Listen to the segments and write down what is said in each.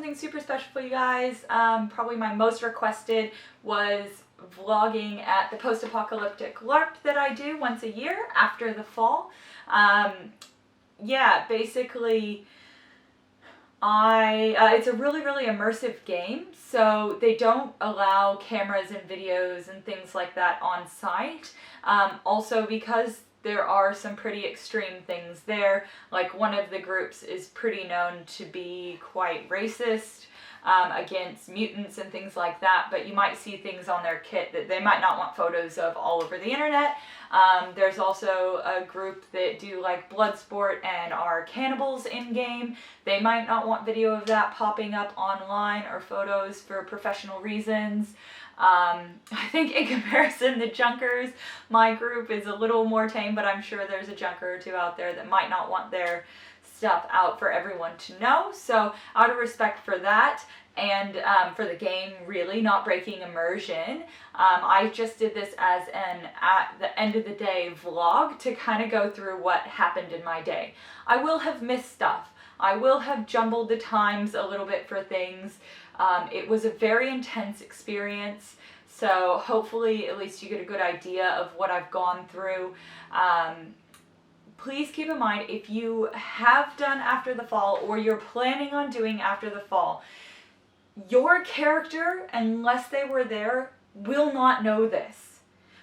something super special for you guys. Probably my most requested was vlogging at the post-apocalyptic LARP that I do once a year after the fall. Yeah, basically, it's a really, really immersive game, so they don't allow cameras and videos and things like that on site. Also because there are some pretty extreme things there, like one of the groups is pretty known to be quite racist against mutants and things like that, but you might see things on their kit that they might not want photos of all over the internet. There's also a group that do like blood sport and are cannibals in game. They might not want video of that popping up online or photos for professional reasons. I think in comparison to junkers, my group is a little more tame, but I'm sure there's a junker or two out there that might not want their stuff out for everyone to know. So out of respect for that, and for the game really not breaking immersion, I just did this as an at the end of the day vlog to kind of go through what happened in my day. I will have missed stuff. I will have jumbled the times a little bit for things. It was a very intense experience, so hopefully at least you get a good idea of what I've gone through. Please keep in mind, if you have done After the Fall or you're planning on doing After the Fall, your character, unless they were there, will not know this.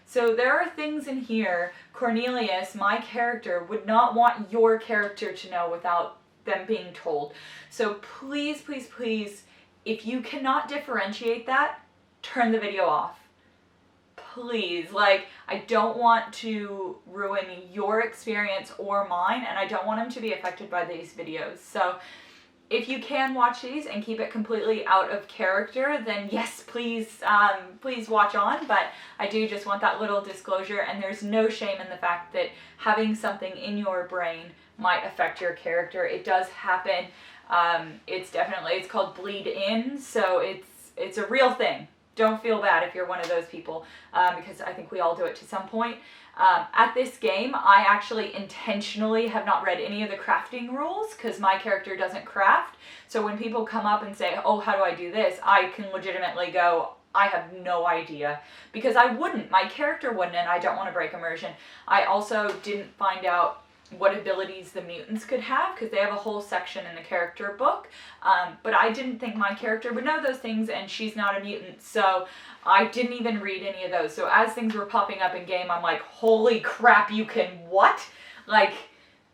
So there are things in here Cornelius, my character, would not want your character to know without them being told. So please, please, please, if you cannot differentiate that, turn the video off. Please, like, I don't want to ruin your experience or mine, and I don't want them to be affected by these videos. So if you can watch these and keep it completely out of character, then yes, please, please watch on. But I do just want that little disclosure, and there's no shame in the fact that having something in your brain might affect your character. It does happen. It's called bleed in, so it's a real thing. Don't feel bad if you're one of those people, because I think we all do it to some point. At this game, I actually intentionally have not read any of the crafting rules because my character doesn't craft. So when people come up and say, oh, how do I do this? I can legitimately go, I have no idea, because I wouldn't. My character wouldn't, and I don't want to break immersion. I also didn't find out what abilities the mutants could have, because they have a whole section in the character book, but I didn't think my character would know those things, and she's not a mutant, so I didn't even read any of those. So as things were popping up in game, I'm like, holy crap, you can what? Like,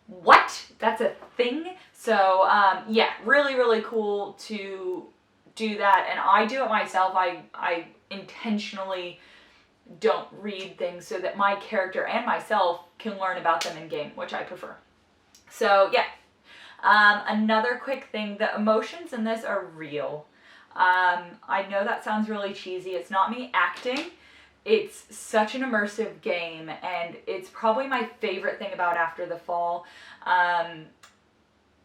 what? That's a thing? So yeah, really, really cool to do that, and I do it myself. I intentionally don't read things so that my character and myself can learn about them in game, which I prefer. So yeah, another quick thing, the emotions in this are real. I know that sounds really cheesy. It's not me acting. It's such an immersive game, and it's probably my favorite thing about After the Fall.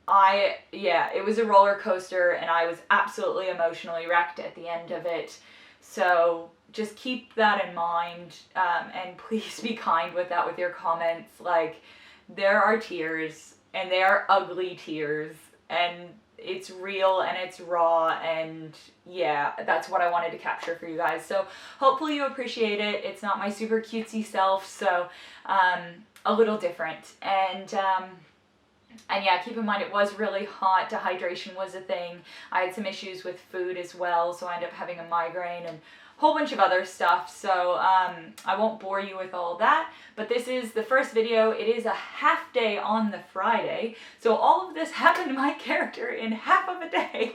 It was a roller coaster, and I was absolutely emotionally wrecked at the end of it. So just keep that in mind, and please be kind with that with your comments. Like, there are tears, and they are ugly tears, and it's real and it's raw, and yeah, that's what I wanted to capture for you guys. So hopefully you appreciate it. It's not my super cutesy self, so a little different. And yeah, keep in mind it was really hot. Dehydration was a thing. I had some issues with food as well, so I ended up having a migraine and whole bunch of other stuff, so I won't bore you with all that, but this is the first video. It is a half day on the Friday, so all of this happened to my character in half of a day.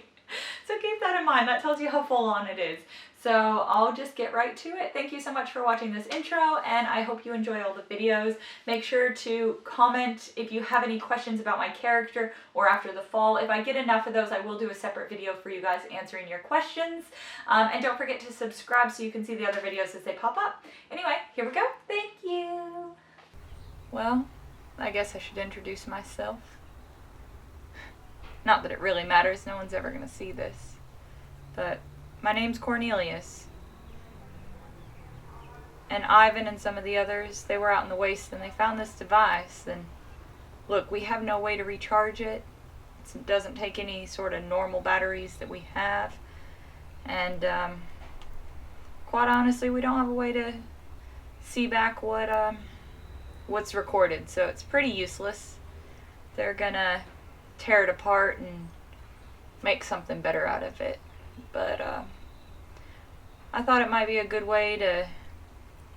So keep that in mind. That tells you how full on it is. So I'll just get right to it. Thank you so much for watching this intro, and I hope you enjoy all the videos. Make sure to comment if you have any questions about my character or After the Fall. If I get enough of those, I will do a separate video for you guys answering your questions. And don't forget to subscribe so you can see the other videos as they pop up. Anyway, here we go. Thank you. Well, I guess I should introduce myself. Not that it really matters. No one's ever going to see this. But my name's Cornelius, and Ivan and some of the others, they were out in the waste and they found this device, and look, we have no way to recharge it. It doesn't take any sort of normal batteries that we have. And quite honestly, we don't have a way to see back what's recorded, so it's pretty useless. They're gonna tear it apart and make something better out of it. But I thought it might be a good way to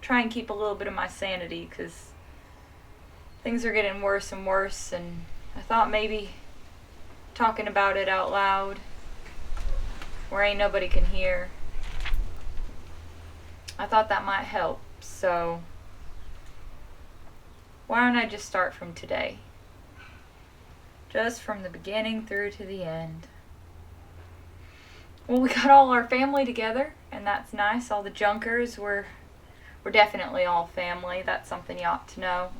try and keep a little bit of my sanity, because things are getting worse and worse, and I thought maybe talking about it out loud where ain't nobody can hear, I thought that might help. So why don't I just start from today? Just from the beginning through to the end. Well, we got all our family together, and that's nice. All the Junkers, we're definitely all family. That's something you ought to know.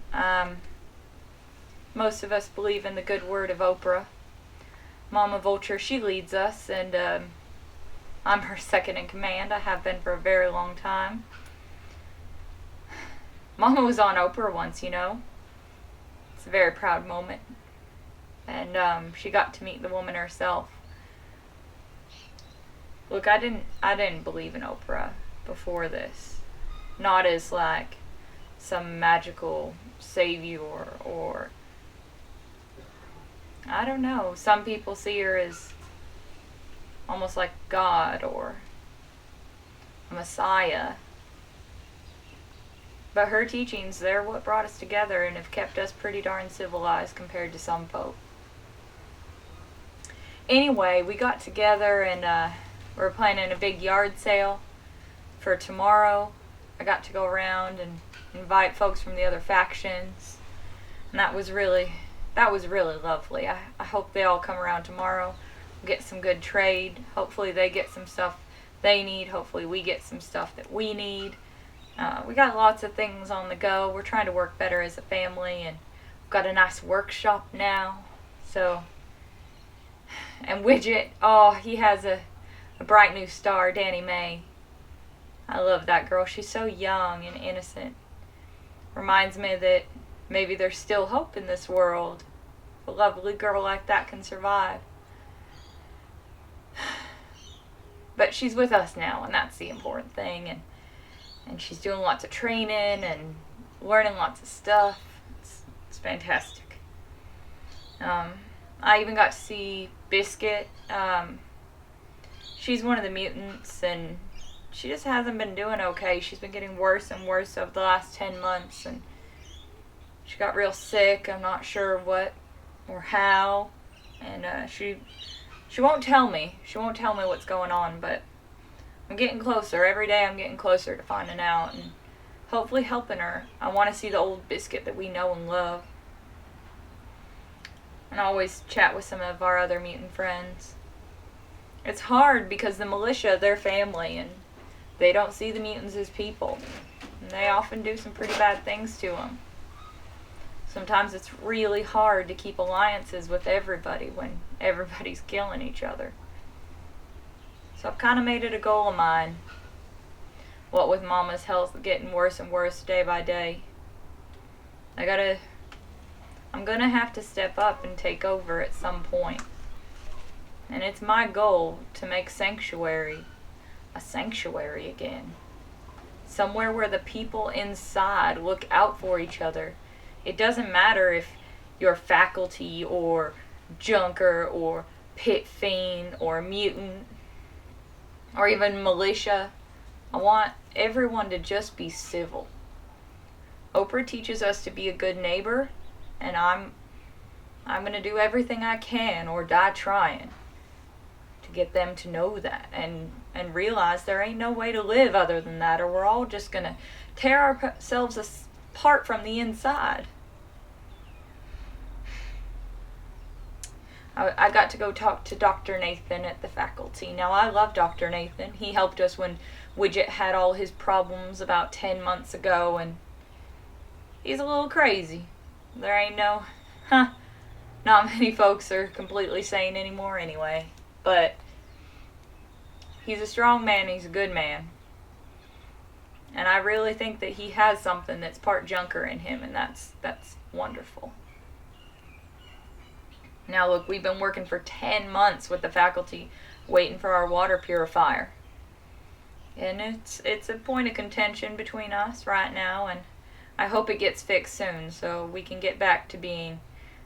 Most of us believe in the good word of Oprah. Mama Vulture, she leads us, and I'm her second in command. I have been for a very long time. Mama was on Oprah once, you know. It's a very proud moment. And she got to meet the woman herself. Look, I didn't believe in Oprah before this. Not as like some magical savior or I don't know. Some people see her as almost like God or a Messiah. But her teachings, they're what brought us together and have kept us pretty darn civilized compared to some folk. Anyway, we got together and we're planning a big yard sale for tomorrow. I got to go around and invite folks from the other factions, and that was really lovely. I hope they all come around tomorrow, get some good trade. Hopefully they get some stuff they need. Hopefully we get some stuff that we need. We got lots of things on the go. We're trying to work better as a family, and we've got a nice workshop now. So, and Widget, oh, he has a bright new star, Danny Mae. I love that girl. She's so young and innocent. Reminds me that maybe there's still hope in this world. A lovely girl like that can survive. But she's with us now, and that's the important thing. And she's doing lots of training and learning lots of stuff. It's fantastic. I even got to see Biscuit. She's one of the mutants, and she just hasn't been doing okay. She's been getting worse and worse over the last 10 months, and she got real sick. I'm not sure what or how, and she won't tell me. She won't tell me what's going on, but I'm getting closer. Every day I'm getting closer to finding out and hopefully helping her. I want to see the old Biscuit that we know and love. And I always chat with some of our other mutant friends. It's hard because the militia, they're family, and they don't see the mutants as people. And they often do some pretty bad things to them. Sometimes it's really hard to keep alliances with everybody when everybody's killing each other. So I've kind of made it a goal of mine. What with Mama's health getting worse and worse day by day, I'm gonna have to step up and take over at some point. And it's my goal to make Sanctuary a sanctuary again. Somewhere where the people inside look out for each other. It doesn't matter if you're faculty or junker or pit fiend or mutant or even militia. I want everyone to just be civil. Oprah teaches us to be a good neighbor, and I'm going to do everything I can or die trying to get them to know that and realize there ain't no way to live other than that, or we're all just going to tear ourselves apart from the inside. I got to go talk to Dr. Nathan at the faculty. Now, I love Dr. Nathan. He helped us when Widget had all his problems about 10 months ago, and he's a little crazy. There ain't not many folks are completely sane anymore anyway. But he's a strong man, he's a good man. And I really think that he has something that's part junker in him, and that's wonderful. Now look, we've been working for 10 months with the faculty waiting for our water purifier. And it's a point of contention between us right now, and I hope it gets fixed soon so we can get back to being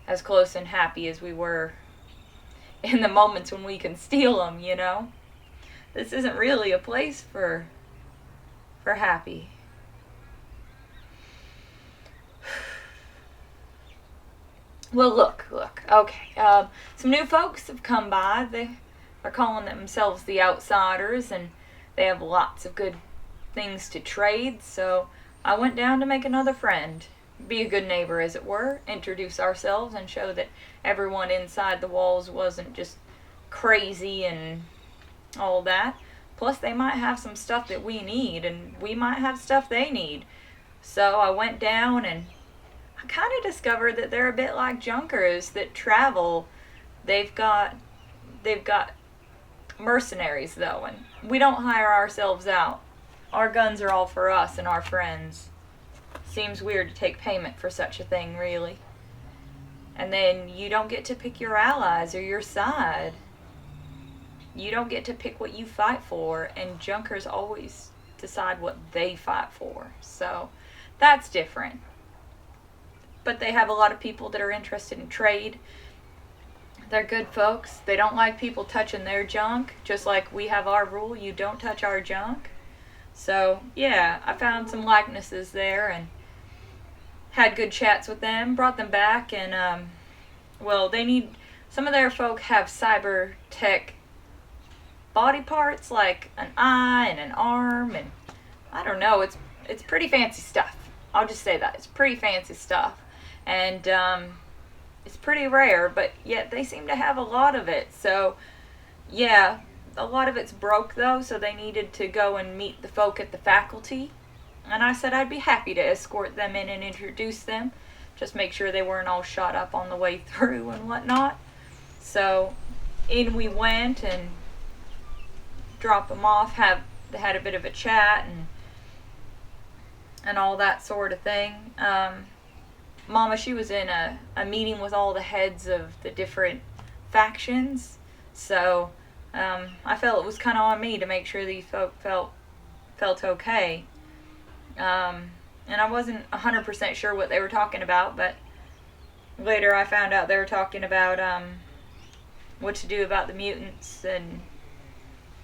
as close and happy as we were in the moments when we can steal them, you know? This isn't really a place for happy. Well, look. Okay. Some new folks have come by. They're calling themselves the Outsiders, and they have lots of good things to trade, so I went down to make another friend. Be a good neighbor, as it were. Introduce ourselves and show that everyone inside the walls wasn't just crazy and all that. Plus, they might have some stuff that we need, and we might have stuff they need. So I went down, and I kind of discovered that they're a bit like junkers that travel. They've got mercenaries, though, and we don't hire ourselves out. Our guns are all for us and our friends. Seems weird to take payment for such a thing, really. And then you don't get to pick your allies or your side. You don't get to pick what you fight for, and junkers always decide what they fight for. So that's different. But they have a lot of people that are interested in trade. They're good folks. They don't like people touching their junk, just like we have our rule, you don't touch our junk. So, yeah, I found some likenesses there and had good chats with them, brought them back, and, well, some of their folk have cyber tech body parts, like an eye and an arm, and I don't know, it's pretty fancy stuff. I'll just say that. It's pretty fancy stuff. And, it's pretty rare, but yet they seem to have a lot of it. So, yeah, a lot of it's broke, though, so they needed to go and meet the folk at the faculty. And I said I'd be happy to escort them in and introduce them. Just make sure they weren't all shot up on the way through and whatnot. So, in we went and dropped them off, had a bit of a chat and all that sort of thing. Mama, she was in a meeting with all the heads of the different factions, so I felt it was kind of on me to make sure these folk felt okay. And I wasn't 100% sure what they were talking about, but later I found out they were talking about what to do about the mutants, and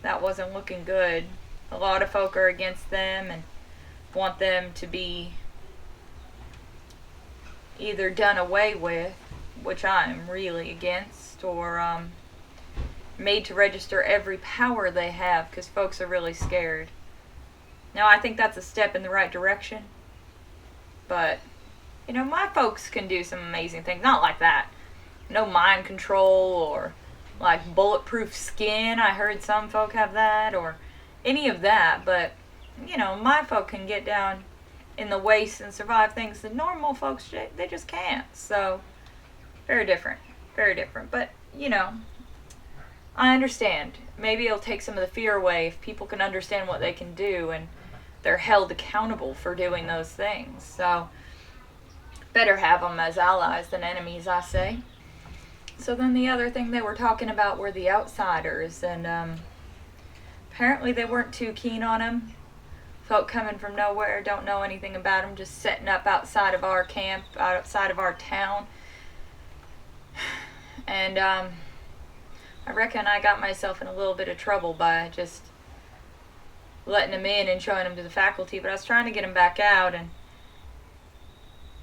that wasn't looking good. A lot of folk are against them and want them to be either done away with, which I'm really against, or made to register every power they have, because folks are really scared. Now, I think that's a step in the right direction, but, you know, my folks can do some amazing things. Not like that. No mind control, or like bulletproof skin. I heard some folk have that, or any of that, but, you know, my folk can get down in the waste and survive things that normal folks, they just can't. So, very different. But, you know, I understand. Maybe it'll take some of the fear away if people can understand what they can do and they're held accountable for doing those things. So, better have them as allies than enemies, I say. So then the other thing they were talking about were the Outsiders, and apparently they weren't too keen on them. Folk coming from nowhere, don't know anything about them, just setting up outside of our camp, outside of our town. And I reckon I got myself in a little bit of trouble by just letting them in and showing them to the faculty, but I was trying to get them back out, and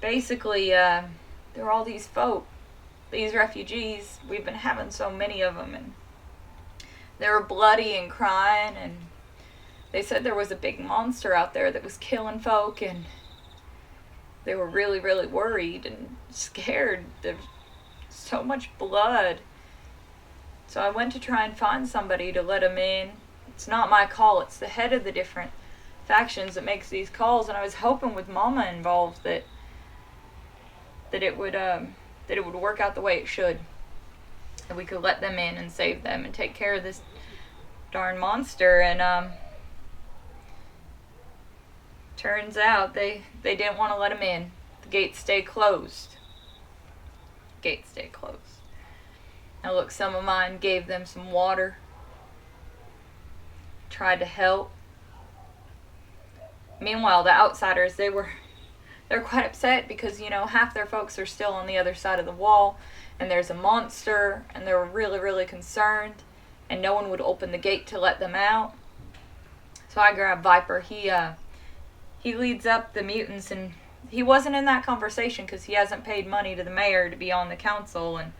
basically there were all these folk, these refugees. We've been having so many of them, and they were bloody and crying, and they said there was a big monster out there that was killing folk, and they were really, really worried and scared. There's so much blood. So I went to try and find somebody to let them in. It's not my call. It's the head of the different factions that makes these calls, and I was hoping with Mama involved that it would work out the way it should, and we could let them in and save them and take care of this darn monster. And turns out they didn't want to let him in. The gates stayed closed. Now look, some of mine gave them some water, tried to help. Meanwhile, the outsiders, they're quite upset because, you know, half their folks are still on the other side of the wall, and there's a monster, and they were really, really concerned, and no one would open the gate to let them out. So I grabbed Viper. He leads up the mutants, and he wasn't in that conversation because he hasn't paid money to the mayor to be on the council, and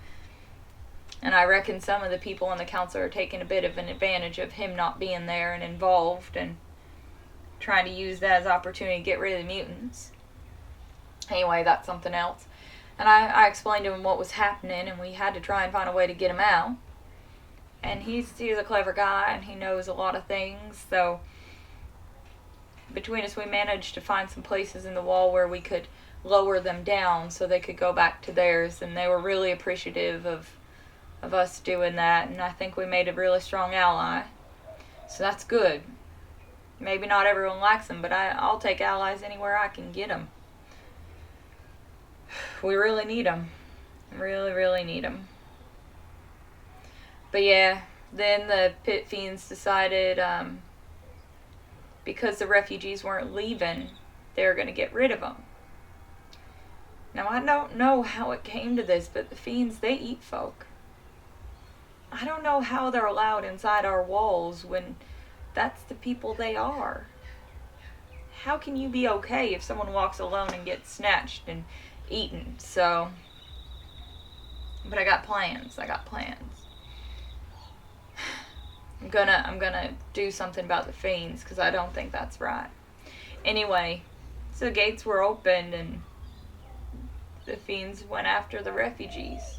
I reckon some of the people on the council are taking a bit of an advantage of him not being there and involved, and trying to use that as an opportunity to get rid of the mutants. Anyway, that's something else. And I explained to him what was happening, and we had to try and find a way to get him out. And he's a clever guy, and he knows a lot of things, so between us we managed to find some places in the wall where we could lower them down so they could go back to theirs, and they were really appreciative of us doing that, and I think we made a really strong ally. So that's good. Maybe not everyone likes them, but I'll take allies anywhere I can get them. We really need them. Really, really need them. But yeah, then the pit fiends decided, because the refugees weren't leaving, they were going to get rid of them. Now, I don't know how it came to this, but the fiends, they eat folk. I don't know how they're allowed inside our walls when that's the people they are. How can you be okay if someone walks alone and gets snatched and eaten? So, but I got plans. I'm gonna do something about the fiends, because I don't think that's right. Anyway, so the gates were opened and the fiends went after the refugees.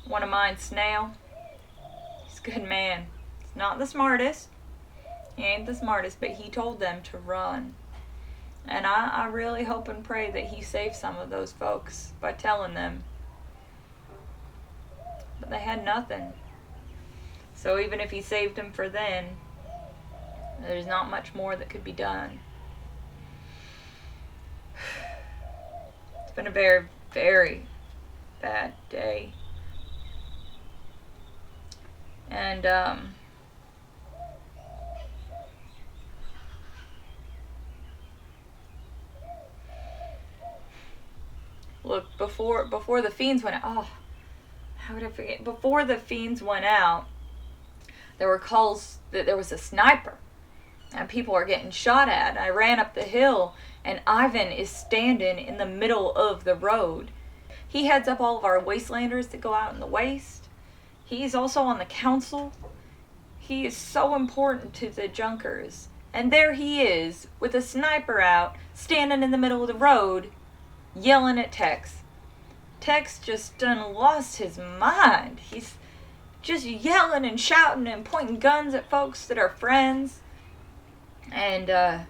One of mine, Snail, he's a good man. He's not the smartest. He ain't the smartest, but he told them to run. And I really hope and pray that he saves some of those folks by telling them. But they had nothing. So even if he saved them for then, there's not much more that could be done. It's been a very, very bad day. And, look, before the fiends went out, oh, how would I forget? Before the fiends went out, there were calls that there was a sniper and people are getting shot at. I ran up the hill and Ivan is standing in the middle of the road. He heads up all of our wastelanders that go out in the waste. He's also on the council. He is so important to the Junkers. And there he is with a sniper out, standing in the middle of the road, yelling at Tex. Tex just done lost his mind. He's just yelling and shouting and pointing guns at folks that are friends. And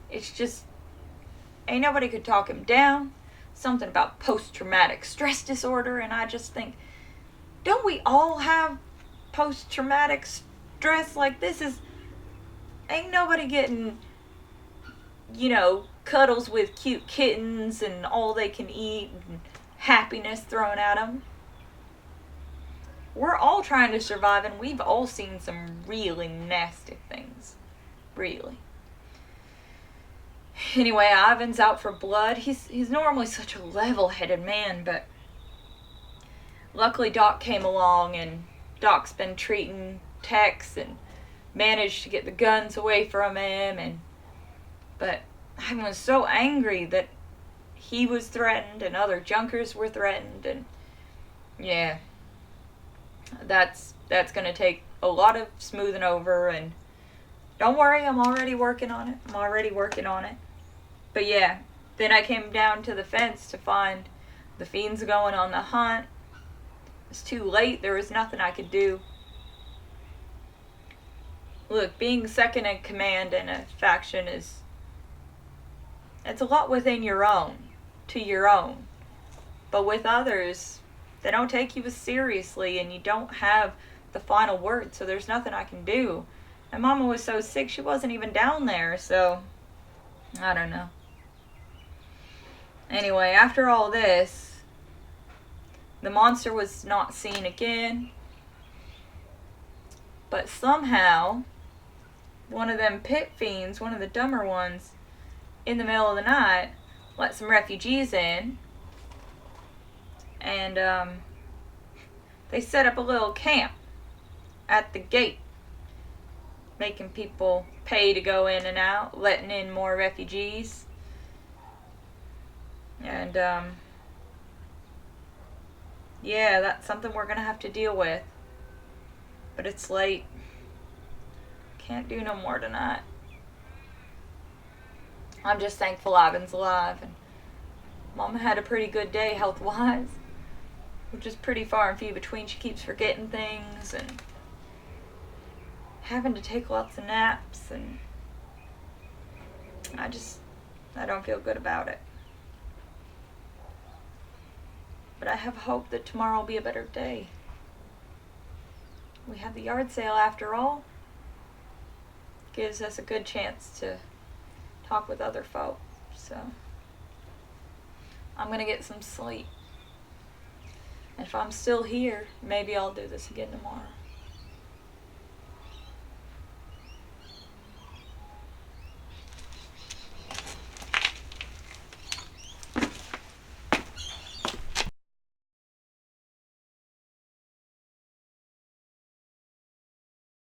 it's just, ain't nobody could talk him down. Something about post-traumatic stress disorder, and I just think, don't we all have post-traumatic stress? Like, ain't nobody getting, cuddles with cute kittens and all they can eat and happiness thrown at them. We're all trying to survive, and we've all seen some really nasty things. Really. Anyway, Ivan's out for blood. He's normally such a level-headed man, but luckily Doc came along, and Doc's been treating Tex and managed to get the guns away from him. But Ivan was so angry that he was threatened and other Junkers were threatened, and yeah, that's going to take a lot of smoothing over, and don't worry, I'm already working on it. But yeah, then I came down to the fence to find the fiends going on the hunt. It's too late. There was nothing I could do. Look, being second in command in a faction it's a lot within your own. But with others, they don't take you as seriously, and you don't have the final word, so there's nothing I can do. And Mama was so sick, she wasn't even down there, so I don't know. Anyway, after all this, The monster was not seen again. But somehow, one of them pit fiends, one of the dumber ones, in the middle of the night, let some refugees in. And they set up a little camp at the gate, making people pay to go in and out, letting in more refugees. And yeah, that's something we're gonna have to deal with. But it's late. Can't do no more tonight. I'm just thankful Ivan's alive, and Mama had a pretty good day health-wise, which is pretty far and few between. She keeps forgetting things and having to take lots of naps, and I don't feel good about it. But I have hope that tomorrow will be a better day. We have the yard sale after all. Gives us a good chance to talk with other folk. So I'm gonna get some sleep. And if I'm still here, maybe I'll do this again tomorrow.